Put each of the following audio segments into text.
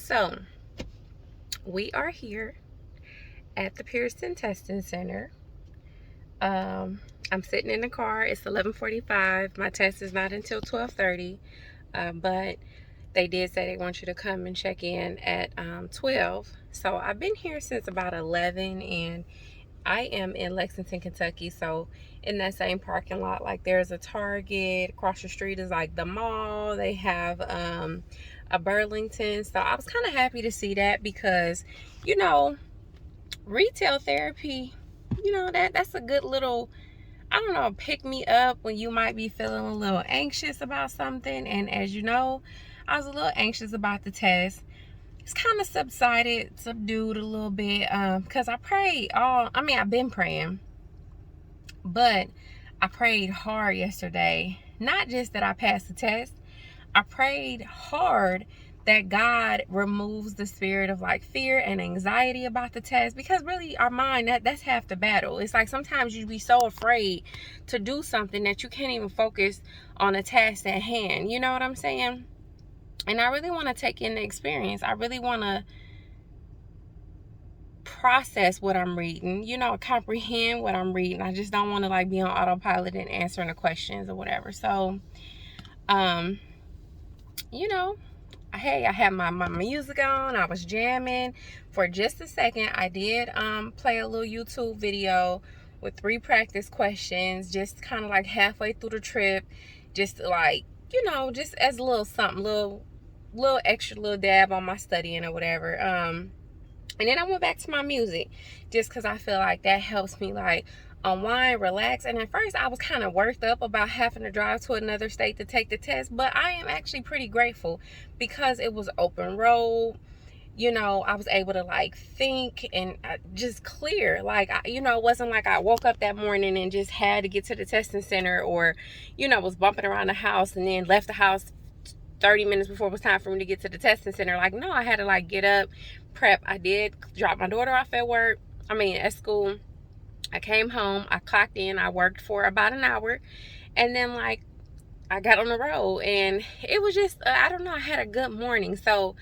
So, we are here at the Pearson Testing Center. I'm sitting in the car. It's 11:45. My test is not until 12:30, but they did say they want you to come and check in at 12. So, I've been here since about 11, and I am in Lexington, Kentucky. So, in that same parking lot, like there's a Target. Across the street is like the mall. They have a Burlington. So, I was kind of happy to see that because, you know, retail therapy, that's a good little, I don't know, pick me up when you might be feeling a little anxious about something. And as you know, I was a little anxious about the test. It's kind of subdued a little bit, because I prayed I've been praying, but I prayed hard yesterday. Not just that I passed the test, I prayed hard that God removes the spirit of like fear and anxiety about the test, because really our mind, that's half the battle. It's like sometimes you be so afraid to do something that you can't even focus on the task at hand. You know what I'm saying? And I really want to take in the experience. I really want to process what I'm reading, comprehend what I'm reading. I just don't want to like be on autopilot and answering the questions or whatever. So, you know, hey, I had my music on. I was jamming. For just a second, I did play a little YouTube video with 3 practice questions, just kind of like halfway through the trip, just like, just as a little something, little extra little dab on my studying or whatever. And then I went back to my music just because I feel like that helps me like unwind, relax. And at first I was kind of worked up about having to drive to another state to take the test, but I am actually pretty grateful because it was open road. I was able to like think and just clear. Like, it wasn't like I woke up that morning and just had to get to the testing center, or, was bumping around the house and then left the house 30 minutes before it was time for me to get to the testing center. Like, no, I had to like get up, prep. I did drop my daughter off at school. I came home, I clocked in, I worked for about an hour, and then like I got on the road, and it was just, I don't know, I had a good morning. So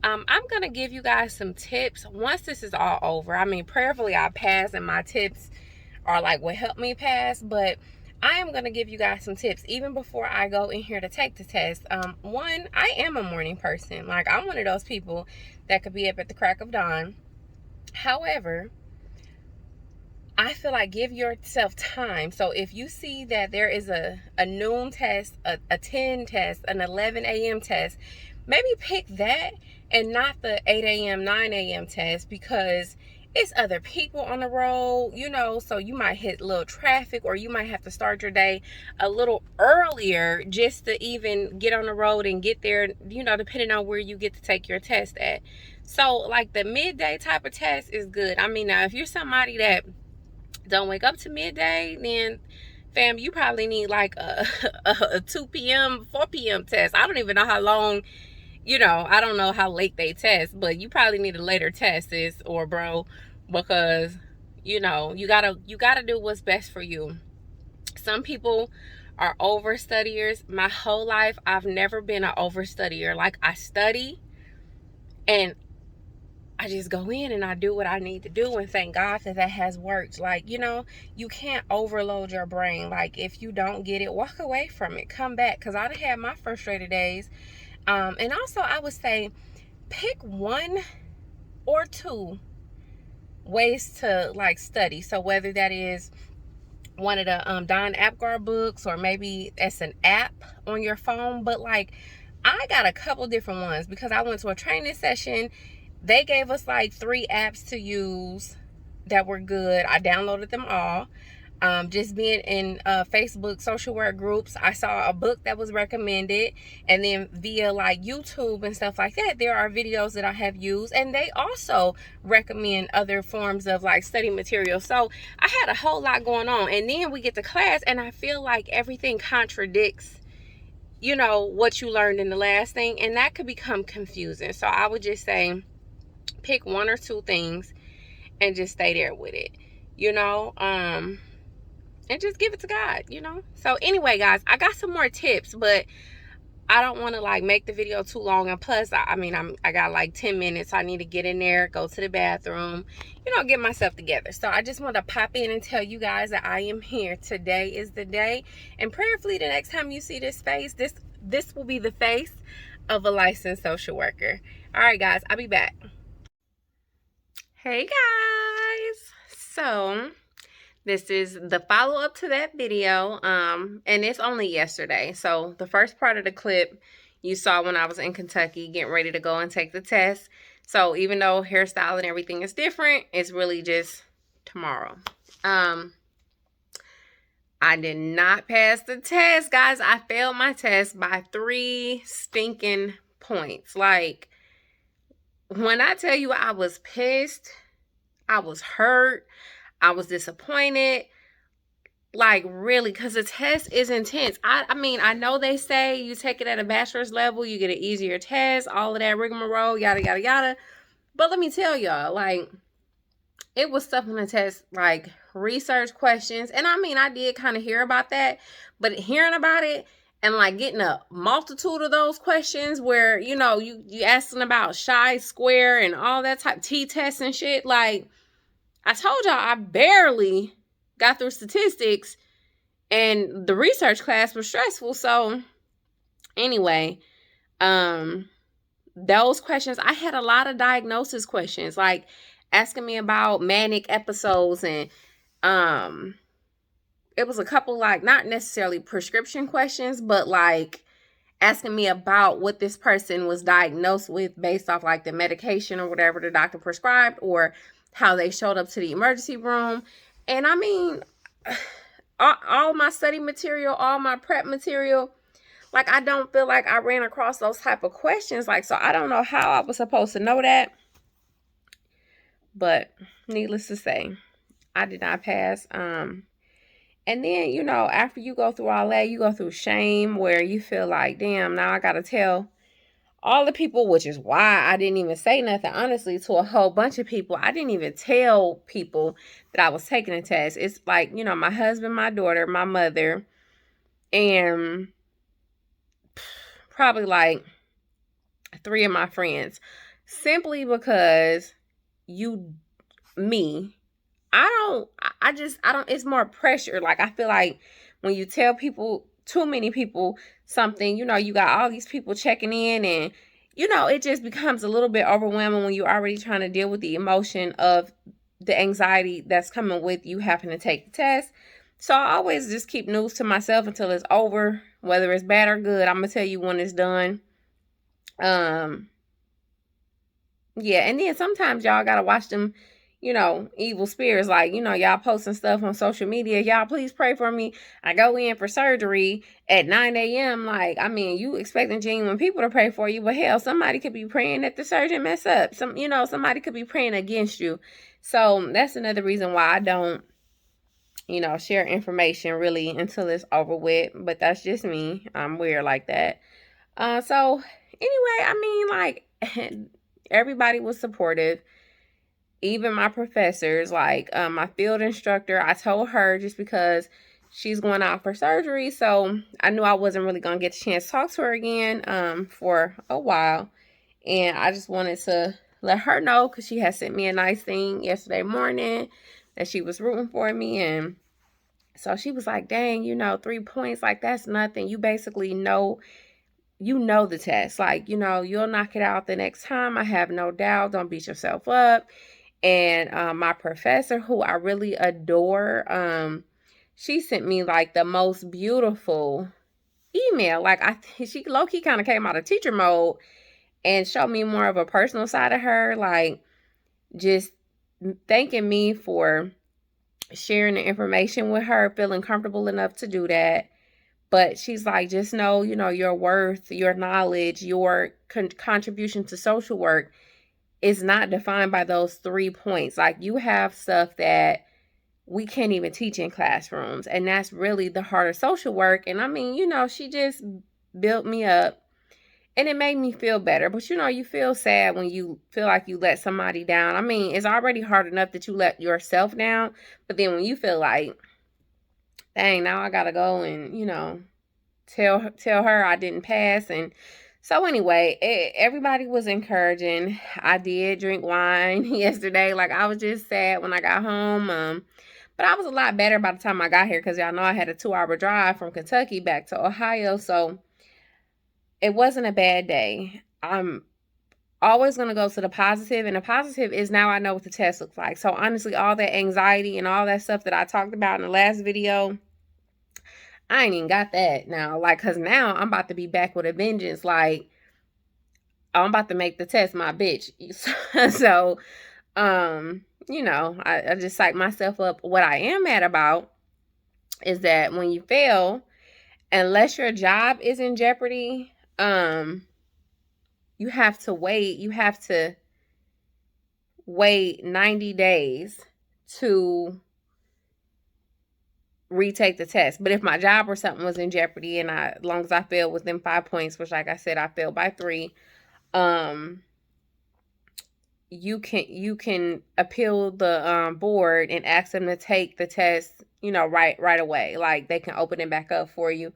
I'm going to give you guys some tips once this is all over. I mean, prayerfully I pass, and my tips are like what helped me pass, but I am going to give you guys some tips even before I go in here to take the test. One, I am a morning person. Like, I'm one of those people that could be up at the crack of dawn. However, I feel like give yourself time. So if you see that there is a noon test, a 10 test, an 11 a.m. test, maybe pick that and not the 8 a.m., 9 a.m. test, because it's other people on the road, so you might hit a little traffic, or you might have to start your day a little earlier just to even get on the road and get there, depending on where you get to take your test at. So like the midday type of test is good. I mean, now if you're somebody that don't wake up to midday, then fam, you probably need like a 2 p.m., 4 p.m. test. I don't even know how long, I don't know how late they test, but you probably need a later test, sis or bro, because, you gotta do what's best for you. Some people are overstudiers. My whole life, I've never been an overstudier. Like, I study and I just go in and I do what I need to do, and thank God that has worked. Like, you can't overload your brain. Like, if you don't get it, walk away from it, come back, because I've had my frustrated days. And also I would say pick 1 or 2 ways to like study. So whether that is one of the Don Apgar books, or maybe it's an app on your phone, but like I got a couple different ones because I went to a training session. They gave us like 3 apps to use that were good. I downloaded them all. Just being in Facebook social work groups, I saw a book that was recommended, and then via like YouTube and stuff like that, there are videos that I have used, and they also recommend other forms of like study material. So I had a whole lot going on, and then we get to class and I feel like everything contradicts what you learned in the last thing, and that could become confusing. So I would just say pick 1 or 2 things and just stay there with it, and just give it to God. So anyway, guys, I got some more tips, but I don't want to like make the video too long, and plus I got like 10 minutes. I need to get in there, go to the bathroom, you know, get myself together. So I just want to pop in and tell you guys that I am here. Today is the day, and prayerfully the next time you see this face, this will be the face of a licensed social worker. All right guys, I'll be back. Hey guys, so this is the follow-up to that video, and it's only yesterday. So the first part of the clip you saw when I was in Kentucky getting ready to go and take the test. So even though hairstyle and everything is different, it's really just tomorrow. I did not pass the test, guys. I failed my test by 3 stinking points. Like, when I tell you I was pissed, I was hurt, I was disappointed, like really, because the test is intense. I mean, I know they say you take it at a bachelor's level, you get an easier test, all of that rigmarole, yada, yada, yada. But let me tell y'all, like, it was stuff in the test, like research questions. And I mean, I did kind of hear about that, but hearing about it and like getting a multitude of those questions where, you know, you asking about chi-square and all that type t-tests and shit, like, I told y'all I barely got through statistics, and the research class was stressful. So anyway, those questions, I had a lot of diagnosis questions, like asking me about manic episodes, and it was a couple, like, not necessarily prescription questions, but like asking me about what this person was diagnosed with based off like the medication or whatever the doctor prescribed, or how they showed up to the emergency room. And I mean, all my study material, all my prep material, like, I don't feel like I ran across those type of questions. Like, so I don't know how I was supposed to know that. But needless to say, I did not pass. And then, you know, after you go through all that, you go through shame, where you feel like, damn, now I got to tell all the people, which is why I didn't even say nothing, honestly, to a whole bunch of people. I didn't even tell people that I was taking a test. It's like, you know, my husband, my daughter, my mother, and probably like 3 of my friends. Simply because it's more pressure. Like, I feel like when you tell people, too many people, something, you know, you got all these people checking in, and, you know, it just becomes a little bit overwhelming when you're already trying to deal with the emotion of the anxiety that's coming with you having to take the test. So I always just keep news to myself until it's over, whether it's bad or good. I'm gonna tell you when it's done. Yeah, and then sometimes y'all gotta watch them, you know, evil spirits. Like, you know, y'all posting stuff on social media. Y'all, please pray for me. I go in for surgery at 9 a.m. Like, I mean, you expecting genuine people to pray for you, but hell, somebody could be praying that the surgeon mess up. Somebody could be praying against you. So that's another reason why I don't, you know, share information really until it's over with. But that's just me. I'm weird like that. So anyway, I mean, like, everybody was supportive. Even my professors, like my field instructor, I told her, just because she's going out for surgery, so I knew I wasn't really going to get a chance to talk to her again for a while. And I just wanted to let her know, because she had sent me a nice thing yesterday morning that she was rooting for me. And so she was like, dang, you know, 3 points, like, that's nothing. You basically know, you know the test. Like, you know, you'll knock it out the next time. I have no doubt. Don't beat yourself up. And my professor, who I really adore, she sent me like the most beautiful email. Like, she low-key kind of came out of teacher mode and showed me more of a personal side of her, like just thanking me for sharing the information with her, feeling comfortable enough to do that. But she's like, just know, you know, your worth, your knowledge, your contribution to social work is not defined by those 3 points. Like, you have stuff that we can't even teach in classrooms, and that's really the heart of social work. And I mean, you know, she just built me up, and it made me feel better. But, you know, you feel sad when you feel like you let somebody down. I mean, it's already hard enough that you let yourself down, but then when you feel like, dang, now I gotta go and, you know, tell her I didn't pass. And so anyway, everybody was encouraging. I did drink wine yesterday. Like, I was just sad when I got home. But I was a lot better by the time I got here, because y'all know I had a 2-hour drive from Kentucky back to Ohio. So it wasn't a bad day. I'm always going to go to the positive, and the positive is now I know what the test looks like. So honestly, all that anxiety and all that stuff that I talked about in the last video, I ain't even got that now. Like, because now I'm about to be back with a vengeance. Like, I'm about to make the test my bitch. So, you know, I just psych myself up. What I am mad about is that when you fail, unless your job is in jeopardy, you have to wait 90 days to retake the test. But if my job or something was in jeopardy, and as long as I failed within 5 points, which, like I said, I failed by 3, you can appeal the board and ask them to take the test, you know, right away. Like, they can open it back up for you.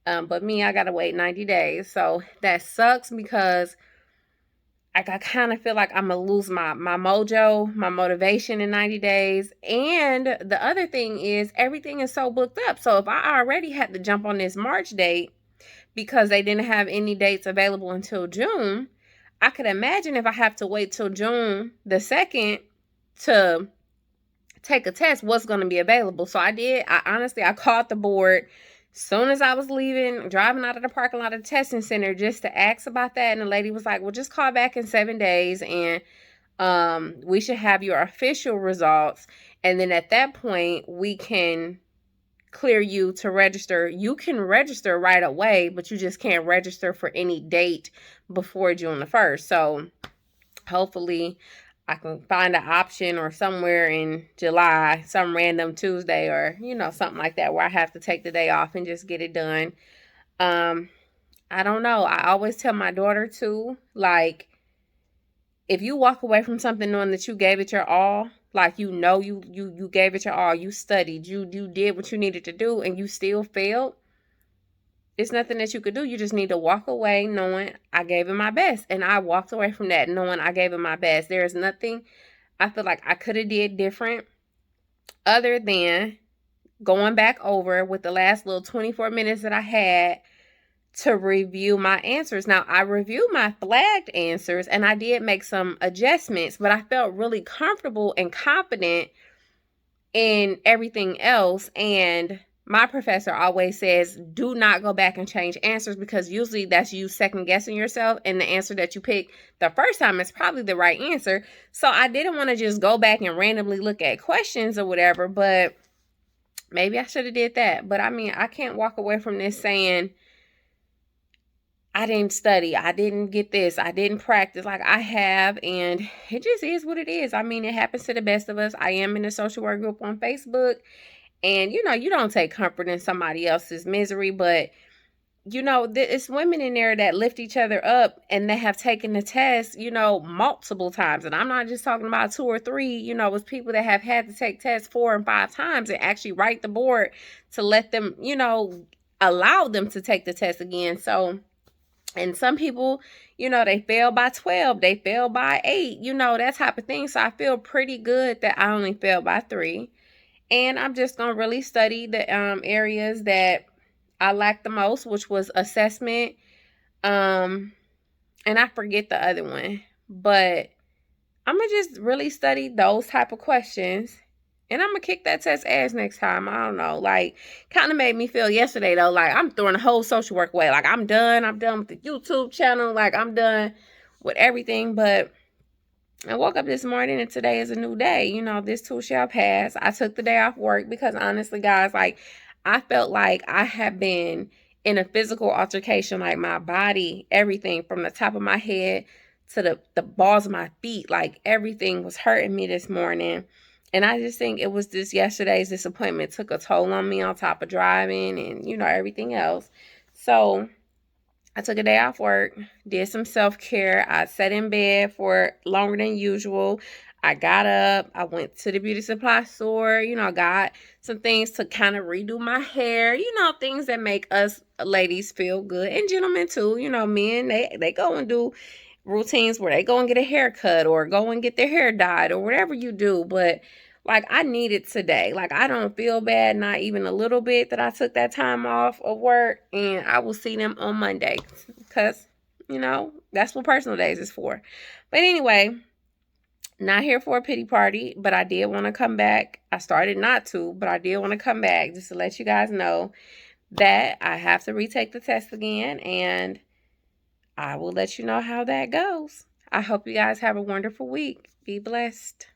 But me, I gotta wait 90 days. So that sucks, because like, I kind of feel like I'm gonna lose my mojo, my motivation in 90 days. And the other thing is, everything is so booked up. So if I already had to jump on this March date because they didn't have any dates available until June, I could imagine if I have to wait till June the 2nd to take a test, what's going to be available. So I honestly called the board soon as I was driving out of the parking lot of the testing center, just to ask about that. And the lady was like, well, just call back in 7 days, and we should have your official results. And then at that point, we can clear you to register. You can register right away, but you just can't register for any date before June the 1st. So hopefully I can find an option, or somewhere in July, some random Tuesday, or, you know, something like that, where I have to take the day off and just get it done. I don't know. I always tell my daughter too, like, if you walk away from something knowing that you gave it your all, like, you know, you gave it your all, you studied, you did what you needed to do, and you still failed, it's nothing that you could do. You just need to walk away knowing I gave it my best. And I walked away from that knowing I gave it my best. There is nothing I feel like I could have did different, other than going back over with the last little 24 minutes that I had to review my answers. Now, I reviewed my flagged answers, and I did make some adjustments, but I felt really comfortable and confident in everything else. And my professor always says, do not go back and change answers, because usually that's you second guessing yourself, and the answer that you picked the first time is probably the right answer. So I didn't want to just go back and randomly look at questions or whatever, but maybe I should have did that. But I mean, I can't walk away from this saying I didn't study, I didn't get this, I didn't practice. Like, I have, and it just is what it is. I mean, it happens to the best of us. I am in a social work group on Facebook, and, you know, you don't take comfort in somebody else's misery, but, you know, it's women in there that lift each other up, and they have taken the test, you know, multiple times. And I'm not just talking about 2 or 3, you know, it's people that have had to take tests 4 and 5 times and actually write the board to let them, you know, allow them to take the test again. So, and some people, you know, they fail by 12, they fail by 8, you know, that type of thing. So I feel pretty good that I only failed by 3. And I'm just going to really study the areas that I lacked the most, which was assessment. And I forget the other one. But I'm going to just really study those type of questions. And I'm going to kick that test ass next time. I don't know. Like, kind of made me feel yesterday, though, like, I'm throwing the whole social work away. Like, I'm done. I'm done with the YouTube channel. Like, I'm done with everything. But I woke up this morning, and today is a new day. You know, this too shall pass. I took the day off work because, honestly, guys, like, I felt like I have been in a physical altercation. Like, my body, everything from the top of my head to the balls of my feet, like, everything was hurting me this morning. And I just think it was just yesterday's disappointment took a toll on me, on top of driving and, you know, everything else. So I took a day off work, did some self-care. I sat in bed for longer than usual. I got up, I went to the beauty supply store, you know, got some things to kind of redo my hair, you know, things that make us ladies feel good, and gentlemen too. You know, men, they go and do routines where they go and get a haircut or go and get their hair dyed or whatever you do. But like, I need it today. Like, I don't feel bad, not even a little bit, that I took that time off of work, and I will see them on Monday because, you know, that's what personal days is for. But anyway, not here for a pity party, but I did want to come back. I started not to, but I did want to come back just to let you guys know that I have to retake the test again, and I will let you know how that goes. I hope you guys have a wonderful week. Be blessed.